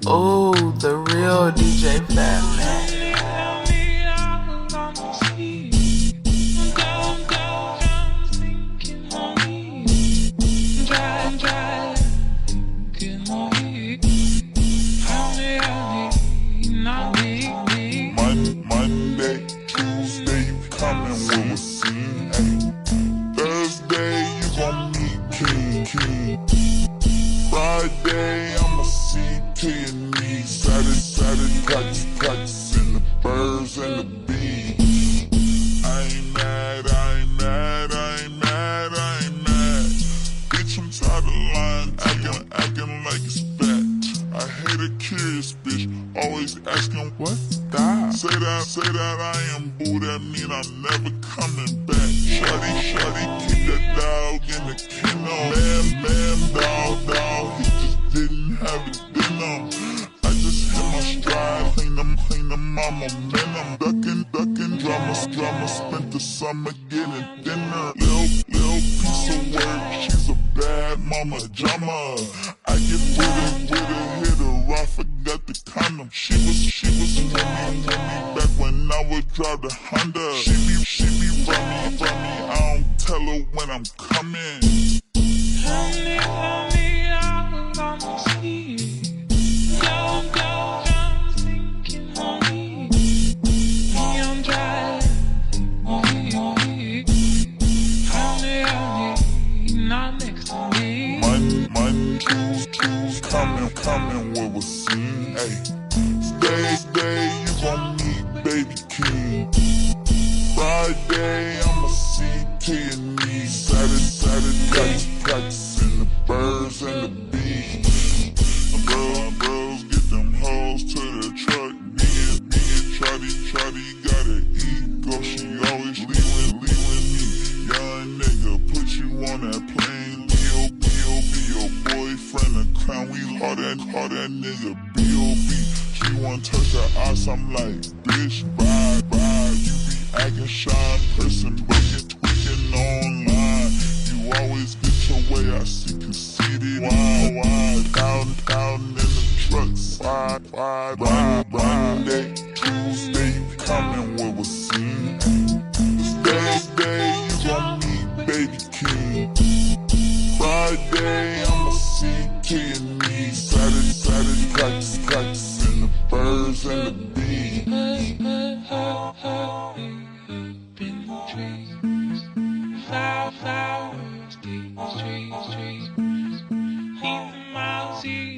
Oh, the real DJ Fat Man. Monday, Tuesday, you coming with a scene. Thursday, you gon' meet Keem. Friday, I'ma see to your knees. Saturday, practicing the birds and the bees. I ain't mad, I ain't mad, I ain't mad, I ain't mad. Bitch, I'm tired of lying, acting like it's fat. I hate a curious bitch, always asking what's that? Say that I am boo, that mean I'm never coming back. Shawty, keep that dog in the kennel. Man, dog, he just didn't have it dinner. I just hit my stride, clean them, my momentum. Ducking, drama, spent the summer getting dinner. Little piece of work, she's a bad mama drama. I get with her, hit her, I forgot the condom. She was with me back when I would drive the Honda. She be from me, I don't tell her when I'm coming. Coming with a scene, ayy. Stay, you gon' meet baby Keem. Friday, I'ma see to your knees. Saturday, practicing the birds and the bees. The bros get them hoes to the truck. Being trotty, got an ego. She always leaving me. Young nigga, put you on that plane. Be your boyfriend, a crown. We call that nigga B.O.B. She wanna touch her ass, I'm like, bitch, bye. You be acting shy in person, but you're tweaking online. You always get your way, I see conceited. Why? Out in the trucks. Why? Monday, Tuesday, you coming with a scene. Thursday, you gon' meet baby Keem. Friday, I'ma see to your knees. Saturday, practicing the birds and the bees. Flowers, trees, 8 miles east.